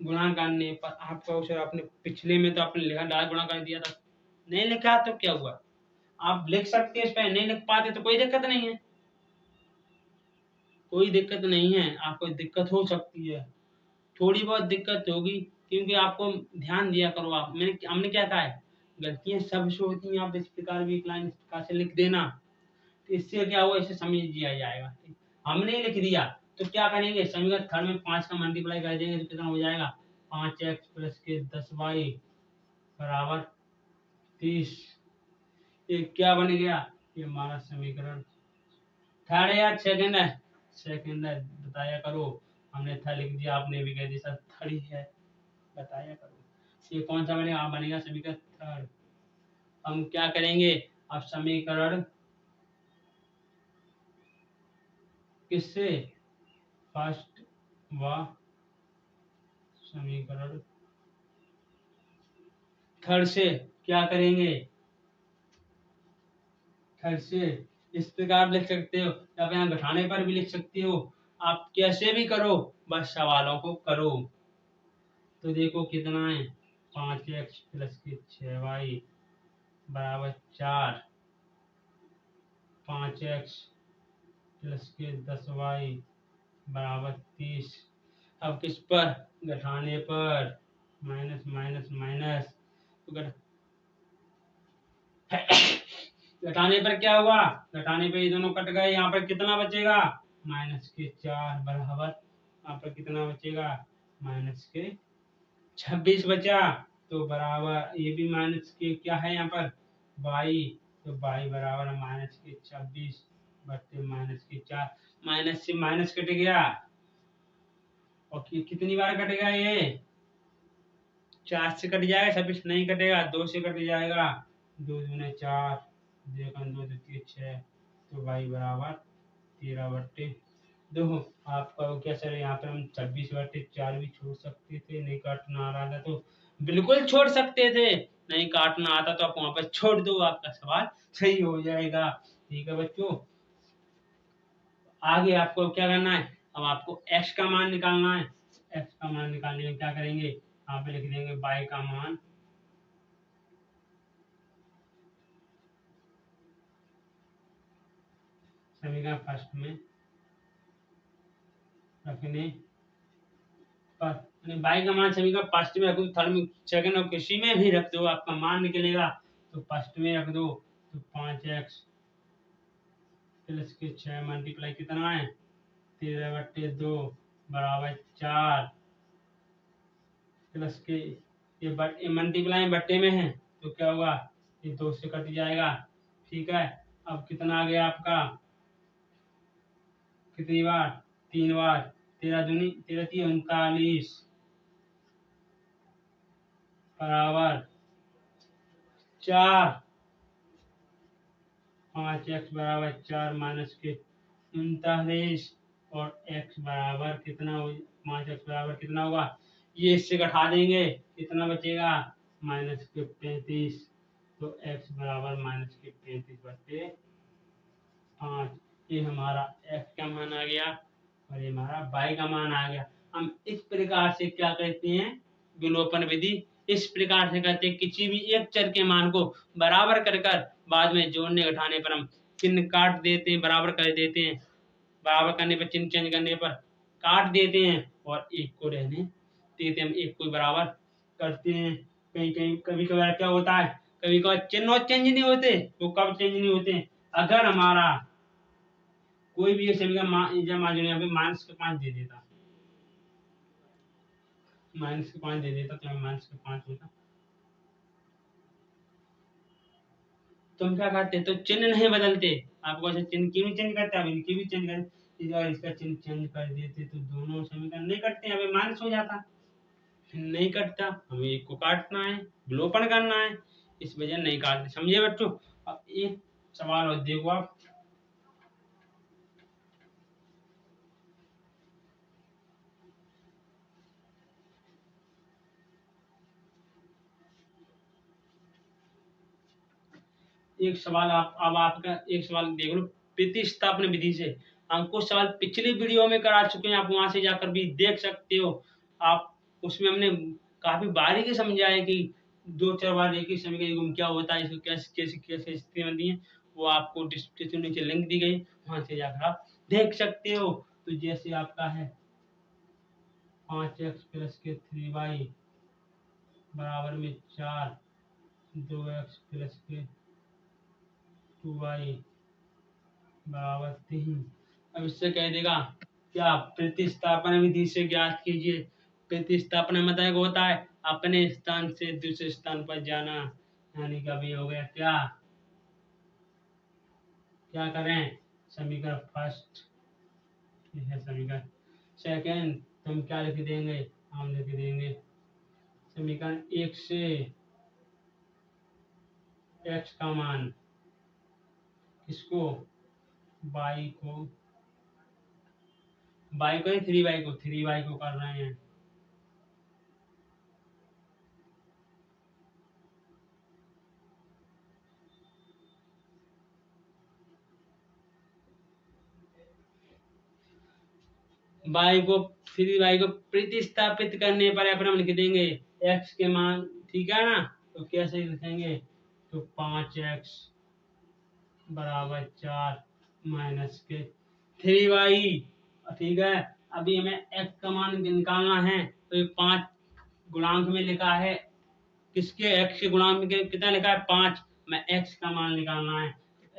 गुणा करने पर आपका उसे आपने पिछले में तो आपने लिखा डाल गुणा कर दिया था, नहीं लिखा तो क्या हुआ, आप लिख सकते हैं इस पर, नहीं लिख पाते तो कोई दिक्कत नहीं है, कोई दिक्कत नहीं है, आपको दिक्कत हो सकती है, थोड़ी बहुत दिक्कत होगी, क्योंकि आपको ध्यान दिया करो, आप मैंने हमने क्या कहा है, गलतियां सबसे होती हैं, आप इस प्रकार भी एक लाइन इस प्रकार से लिख देना, तो इससे क्या हुआ, इसे समझ दिया जाएगा। हमने लिख दिया तो क्या करेंगे, समीकरण थर्ड में 5 का मल्टीप्लाई कर देंगे तो कितना हो जाएगा, 5x प्लस के 10y बराबर 30, ये क्या बन गया, ये हमारा समीकरण थर्ड है या सेकंड है, सेकंड है, बताया करो, हमने था लिख दिया, आपने भी कह दिया सर थर्ड ही है, बताया करो, ये कौन सा बनेगा, आप बनेगा समीकरण थर्ड। हम क्या करेंगे, अब समीकरण किससे, फर्स्ट व समीकरण थर्ड से क्या करेंगे, थर्ड से इस प्रकार लिख सकते हो, या फिर यहाँ घटाने पर भी लिख सकते हो, आप कैसे भी करो, बस सवालों को करो। तो देखो कितना है, 5x प्लस के 6y बराबर 4, 5x प्लस के 10y बराबर 30, अब किस पर, घटाने पर, माइनस माइनस माइनस, तो घटाने पर क्या हुआ, घटाने पर ये दोनों कट गए, यहाँ पर कितना बचेगा, माइनस के 4 बराबर, यहाँ पर कितना बचेगा, माइनस के 26 बचा, तो बराबर ये भी माइनस के क्या है यहाँ पर y, तो y बराबर माइनस के 26 बटे माइनस के 4, माइनस से माइनस कट गया, और कितनी बार कटेगा ये, 4 से कट जाएगा, 26 नहीं कटेगा, 2 से कट जाएगा, 2 दूने 4, 2 2 6, तो y बराबर 13 बट्टे 2। आपका क्या सर, यहाँ पर हम 26 बट्टे 4 भी छोड़ सकते थे, नहीं काटना आ रहा था तो बिल्कुल छोड़ सकते थे, नहीं काटना आता तो आप वहां पर छोड़ दो, आपका सवाल सही हो जाएगा। ठीक है बच्चों, आगे आपको क्या करना है, अब आपको x का मान निकालना है, x का मान निकालने में क्या करेंगे, यहाँ पे लिख देंगे y का मान, समीकरण फर्स्ट में रखने पर, बाई का मान समीकरण फर्स्ट में रख दो, थर्ड में सेकंड और किसी में भी रख दो, आपका मान निकलेगा, तो फर्स्ट में रख दो, तो 5x प्लस के 6 मल्टीप्लाई कितना है 13 बट्टे 2 बराबर 4, प्लस के ये मल्टीप्लाई बट्टे में है, तो क्या होगा, ये 2 से कट जाएगा। ठीक है, अब कितना आ गया आपका, कितनी बार, 3 बार, 13 दूनी 13 3 39 बराबर 4, 5x बराबर 4 माइनस के 39, और x बराबर कितना हो, 5x बराबर कितना होगा, ये इससे घटा देंगे, कितना बचेगा -35। तो x बराबर -35/5, ये हमारा x का मान आ गया और ये हमारा y का मान आ गया। हम इस प्रकार से क्या कहते हैं, विलोपन विधि इस प्रकार से करते हैं, किसी भी एक चर के मान को बराबर कर कर बाद में जोड़ने घटाने पर हम चिन्ह काट देते हैं, बराबर कर देते हैं, बराबर करने पर चिन्ह चेंज करने पर काट देते हैं और एक को रहने देते हैं, हम एक को बराबर करते हैं। कहीं कहीं कभी कभार क्या होता है, कभी कभार चिन्ह चेंज नहीं होते, वो कब चेंज नहीं होते, अगर हमारा कोई भी समीकरण मान यहाँ पे -5 दे देता, -5 दे देता तो -5 होता, तो हम क्या करते, तो चिन्ह नहीं बदलते। आपको ऐसे चिन्ह क्यों चेंज करते, अब इनकी भी चेंज कर, इसका चिन्ह चेंज कर देते तो दोनों समीकरण नहीं कटते, यहाँ पे माइनस हो जाता, नहीं कटता, हमें एक को काटना है, विलोपन करना है, इस वजह नहीं काटते, समझे बच्चों। अब एक सवाल और देखो आप, एक सवाल आप, अब आपका एक सवाल देख लो प्रतिस्थापन विधि से, हम कुछ सवाल पिछली वीडियो में करा चुके हैं, आप वहां से जाकर भी देख सकते हो। आप उसमें हमने काफी बारीकी समझा है कि 2-4 बार एक ही समीकरण क्या होता है, इसको कैसे कैसे कैसे स्थिति बनती है, वो आपको डिस्क्रिप्शन नीचे लिंक दी गई, वहां से जाकर आप देख सकते हो। तो जैसे आपका है 5x प्लस के 3y बराबर में 4, 2x प्लस के 2y बराबर 3। अब इससे कह देगा क्या, प्रतिस्थापन विधि से ज्ञात कीजिए। प्रतिस्थापन मतलब होता है अपने स्थान से दूसरे स्थान पर जाना, यानी कि अभी हो गया क्या, क्या करें, समीकरण फर्स्ट है, समीकरण सेकंड तुम क्या लिख देंगे, हम लिख देंगे समीकरण 1 से x का मान, किसको, y को, y को 3y को कर रहे हैं, y को 3y को प्रतिस्थापित करने पर अपन हम लिख देंगे x के मान, ठीक है ना, तो कैसे लिखेंगे, तो 5x बराबर 4 माइनस के 3y, ठीक है। अभी हमें x का मान निकालना है, तो ये 5 गुणांक में लिखा है, किसके, x के गुणांक में कितना लिखा है 5, मैं x का मान निकालना है,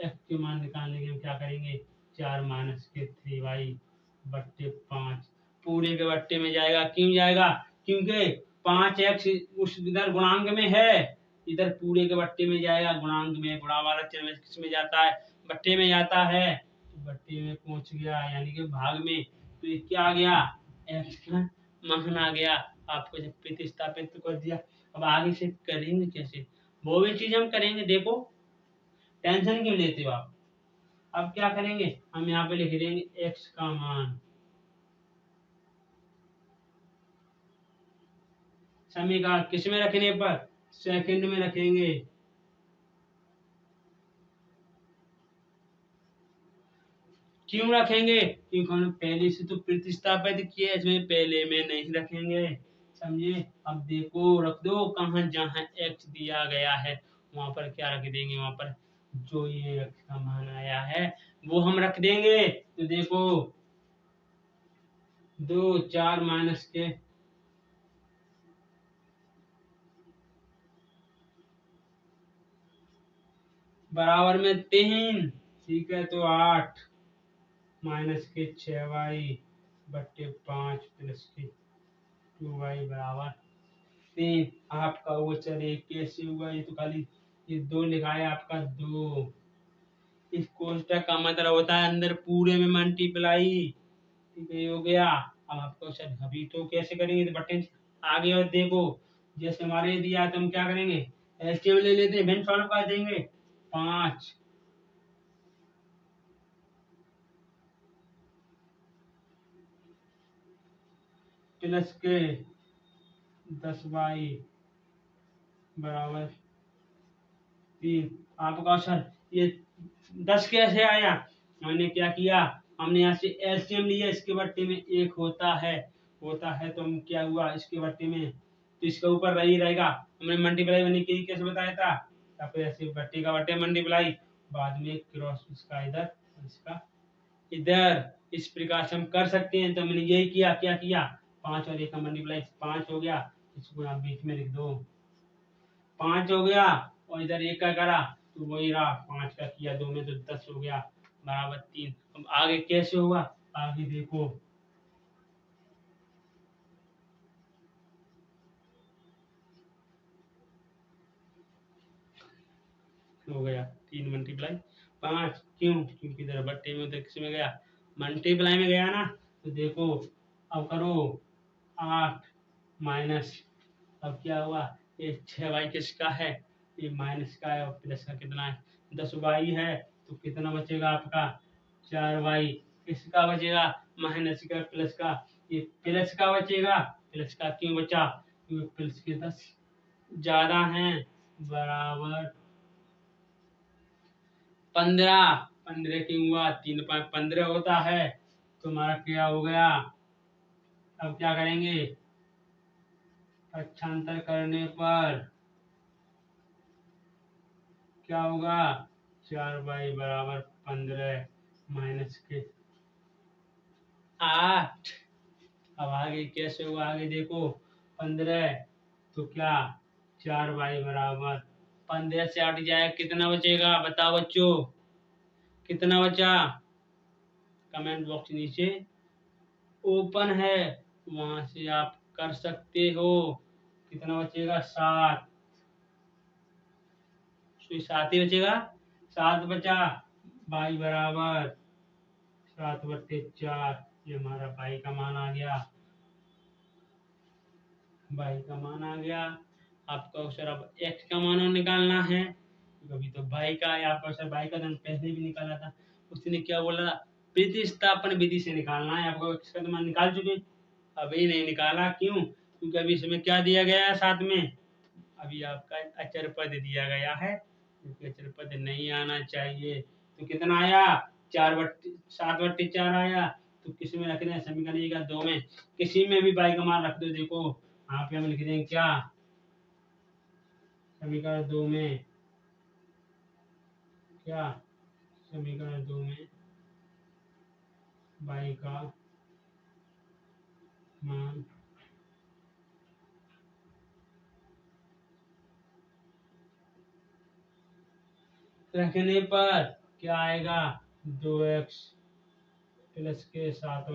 x के मान निकालने के लिए क्या करेंगे, 4 माइनस के 3y बट्टे 5 पूरे के बट्टे में जाएगा, क्यों जाएगा, क्योंकि 5x उस इधर गुणांक में है, इधर पूरे के बट्टे में जाएगा, गुणांक में गुणा वाला चिन्ह किस में जाता है, बट्टे में जाता है, तो बट्टे में पहुंच गया, यानी कि भाग में, तो ये क्या आ गया, x का मान आ गया, आपको जब प्रतिस्थापित कर दिया। अब आगे से करेंगे कैसे, वो भी चीज हम करेंगे, देखो टेंशन क्यों लेते हो आप। अब क्या करेंगे, हम यहाँ पे लिख देंगे x का मान, समीकरण किस में रखने पर, सेकंड में रखेंगे, क्यों रखेंगे, क्योंकि हमने पहले से तो प्रतिस्थापित किया, इसमें पहले में नहीं रखेंगे, समझे। अब देखो रख दो, कहाँ जहाँ x दिया गया है वहां पर क्या रख देंगे, वहां पर जो ये x का मान आया है वो हम रख देंगे, तो देखो 2 4 माइनस के बराबर में 3, ठीक है, तो 8 माइनस के 6y बट्टे 5 प्लस के 2y बराबर 3। आपका वो चले कैसे हुआ, ये तो खाली ये 2 लिखा है आपका 2, इस कोष्टक का मतलब होता है अंदर पूरे में मल्टीप्लाई, ठीक है, ये हो गया। अब आपको सर अभी तो कैसे करेंगे, तो बटन आगे और देखो, जैसे हमारे दिया तो हम क्या करेंगे, एलसीएम ले लेते हैं, भिन्न सॉल्व कर देंगे, 5 प्लस के 10y बराबर 3। आपका ऑप्शन ये 10 कैसे आया? हमने क्या किया, हमने यहाँ से एलसीएम लिया, इसके बट्टे में 1 होता है तो हम क्या हुआ, इसके बट्टे में तो इसका ऊपर रही रहेगा। हमने मल्टीप्लाई बनने के लिए कैसे बताया था, या फिर ऐसे बट्टे का बट्टे मल्टीप्लाई, बाद में क्रॉस इसका इधर इसका इधर, इस प्रकार से हम कर सकते हैं। तो हमने यही किया, क्या किया, 5 और 1 का मल्टीप्लाई 5 हो गया, इसको आप बीच में लिख दो, 5 हो गया, और इधर 1 का करा तो वही रहा, 5 का किया 2 में तो 10 हो गया बराबर 3। अब आगे कैसे होगा, आगे देखो, हो गया 3 मल्टीप्लाई 5। क्यों, क्योंकि इधर बट्टे में उधर किस में गया, मल्टीप्लाई में गया ना। तो देखो अब करो 8 माइनस, अब क्या हुआ, ये 6y किसका है, ये माइनस का है, और प्लस का कितना है, 10y है, तो कितना बचेगा आपका 4y। किसका बचेगा, माइनस का प्लस का, ये प्लस का बचेगा। प्लस का क्यों बचा, क्योंकि प्लस के 10 ज्यादा हैं, बराबर 15। 15 क्यों हुआ, 3 5 15 होता है, तो हमारा क्या हो गया। अब क्या करेंगे, पक्षांतर करने पर क्या होगा, 4y बराबर 15 माइनस के 8। अब आगे कैसे हुआ, आगे देखो 15, तो क्या 4y बराबर 15 से 8 जाए कितना बचेगा, बताओ बच्चों कितना बचा। कमेंट बॉक्स नीचे ओपन है, वहां से आप कर सकते हो। कितना बचेगा, 7, 7 ही बचेगा, 7 बचा, y बराबर 7/4। ये हमारा y का मान आ गया, y का मान आ गया। आपका अवसर अब x का मान निकालना है, कभी तो y का, आपका अवसर y का तो पहले भी निकाला था। उसने क्या बोला था, प्रतिस्थापन विधि से निकालना है। आपको x का तो मान निकाल चुके, अभी नहीं निकाला, क्यों, क्योंकि अभी इसमें क्या दिया गया है साथ में, अभी आपका अचर पद दिया गया है, क्योंकि अचर पद नहीं आना चाहिए। तो कितना आया, 7/4 आया। तो किसी में रख दें, समीकरण का 2 में, किसी में भी y का मान रख दो। देखो यहाँ पे हम लिख देंगे क्या, समीकरण 2 में क्या, समीकरण 2 में y का मान रखने पर क्या आएगा, 2x प्लस के 7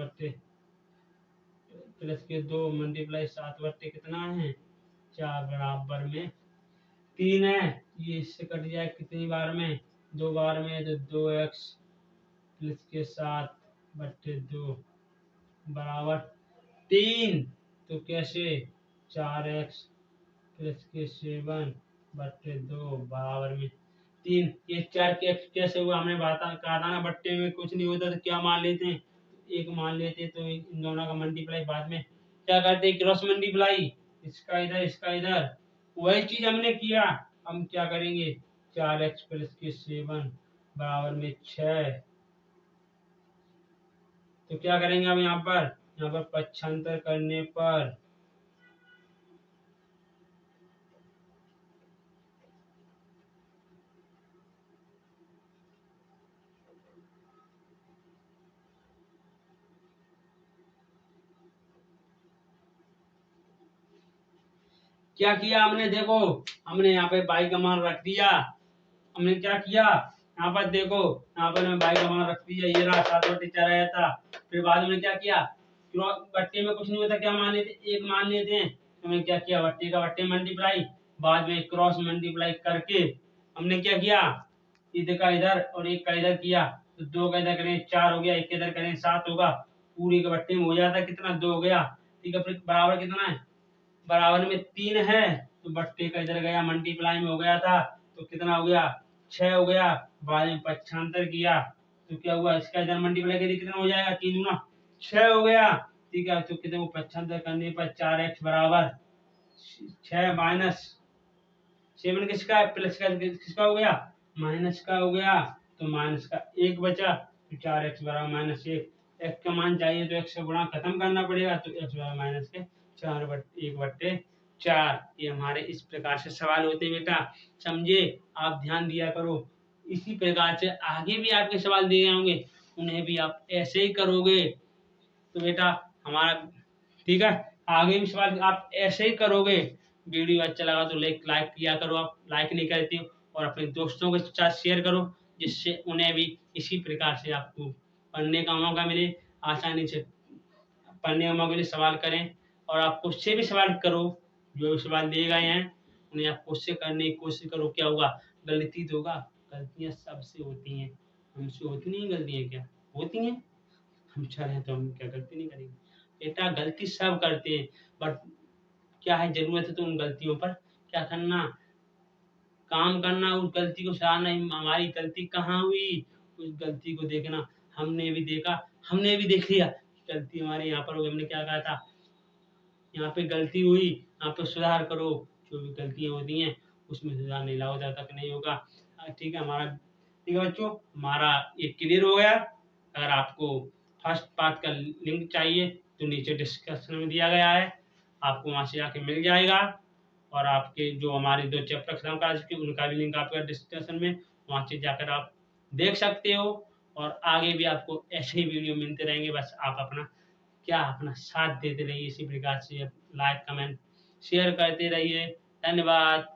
प्लस के 2 मल्टीप्लाई 7 कितना है 4 बराबर में 3 है। ये इससे कट जाए कितनी बार में, 2 बार में, तो 2x प्लस के 7/2 बराबर 3। तो कैसे, 4x प्लस के 7/2 बराबर में 3। ये 4 के कैसे हुआ, हमने कहा था ना, बट्टे में कुछ नहीं होता तो क्या मान लेते हैं, एक मान लेते, तो इन दोनों का मल्टीप्लाई बाद में क्या करते हैं, क्रॉस मल्टीप्लाई, इसका इधर इसका इधर, वही चीज हमने किया। हम क्या करेंगे, 4x प्लस के 7 बराबर में 6। तो क्या करेंगे हम यहाँ पर पक्षांतर करने पर क्या किया हमने, देखो हमने यहाँ पे y का मान रख दिया। हमने क्या किया, यहाँ पर देखो, यहाँ पर मैं y का मान रख दिया, ये रहा 7/4 आया था। फिर बाद में क्या किया, बट्टे में कुछ नहीं होता, क्या मान लेते, एक मान लेते हैं। तो हमने क्या किया, बट्टे का बट्टे मल्टीप्लाई, बाद में क्रॉस मल्टीप्लाई करके हमने क्या किया, इधर का इधर और एक का इधर किया, तो 2 का इधर करें 4 हो गया, एक के इधर करें 7 होगा, पूरे के बट्टे में हो जाता है कितना, 2 हो गया। ठीक है, फिर बराबर कितना है, बराबर में 3 है, तो बट्टे का इधर गया, मल्टीप्लाई में हो गया था, तो कितना हो गया, 6 हो गया। बाद में पक्षांतर किया तो क्या हुआ, इसका इधर मल्टीप्लाई करिए कितना हो जाएगा, 3 गुना 6 हो गया। ठीक है। तो कितने को पक्षांतर करने पर 4x बराबर 6 माइनस 7 किसका है, प्लस का किसका हो गया, माइनस का हो गया। तो माइनस का 1 बचा, तो 4x बराबर -1। x का मान चाहिए तो x से गुणा खत्म करना पड़ेगा, तो x बराबर माइनस के 1/4। ये हमारे इस प्रकार से सवाल होते हैं बेटा, समझे। आप ध्यान दिया करो। इसी प्रकार से आगे भी आपके सवाल दिए होंगे, उन्हें भी आप ऐसे ही करोगे तो बेटा हमारा, ठीक है। आगे भी सवाल आप ऐसे ही करोगे। वीडियो अच्छा लगा तो लाइक किया करो, आप लाइक नहीं करते हो। और अपने दोस्तों के साथ शेयर करो, जिससे उन्हें भी इसी प्रकार से आपको पढ़ने का मौका मिले, आसानी से पढ़ने का मौका मिले, सवाल करें। और आप खुद से भी सवाल करो, जो भी सवाल दिए गए हैं उन्हें आप खुद से करने की कोशिश करो। क्या होगा, गलती तो होगा, गलतियां सबसे होती हैं, हमसे होती नहीं गलतियां, क्या होती हैं। हम चल हैं तो हम क्या गलती नहीं करेंगे बेटा, गलती सब करते हैं। बट क्या है, जरूरत है तो उन गलतियों पर क्या करना, काम करना, उस गलती को सुधारना। हमारी गलती कहाँ हुई, उस गलती को देखना। हमने भी देखा, हमने भी देख लिया गलती हमारे यहाँ पर हो गई, हमने क्या कहा था, यहाँ पे गलती हुई, यहाँ पे सुधार करो। जो भी गलतियाँ होती हैं उसमें सुधार नहीं लाओ, जब तक नहीं होगा। ठीक है हमारा, ठीक है बच्चों, हमारा ये क्लियर हो गया। अगर आपको फर्स्ट पार्ट का लिंक चाहिए तो नीचे डिस्क्रिप्शन में दिया गया है, आपको वहाँ से जाके मिल जाएगा। और आपके जो हमारे 2 चैप्टर खत्म कर चुके उनका भी लिंक आपका डिस्क्रिप्शन में, वहाँ से जाकर आप देख सकते हो। और आगे भी आपको ऐसे ही वीडियो मिलते रहेंगे, बस आप अपना साथ देते रहिए, इसी प्रकार से लाइक कमेंट शेयर करते रहिए। धन्यवाद।